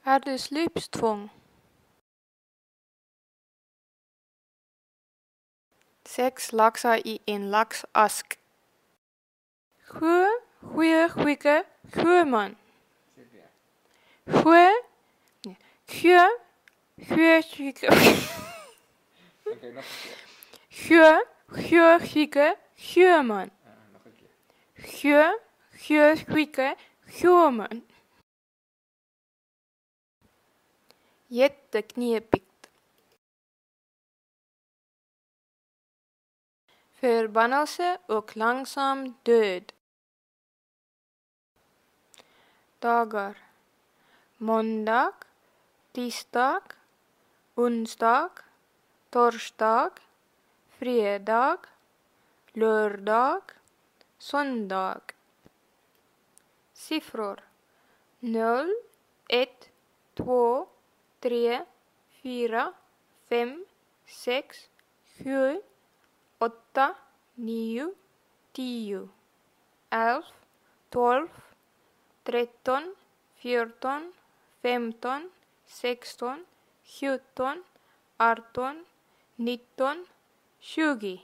Er det slipstvang? 6 lakser i en laksask. Sjø, sjømann. Sjømann. Sjømann. Jätteknepigt. Förbannelse och langsam död. Dagar. Måndag, tisdag, onsdag, torsdag, fredag, lördag, söndag. Siffror. 0, 1, 2, 3, 4, 5, 6, 7, 8, 9, 10, 11, 12, 13, 14, 15, 16, 17, 18, 19, 20.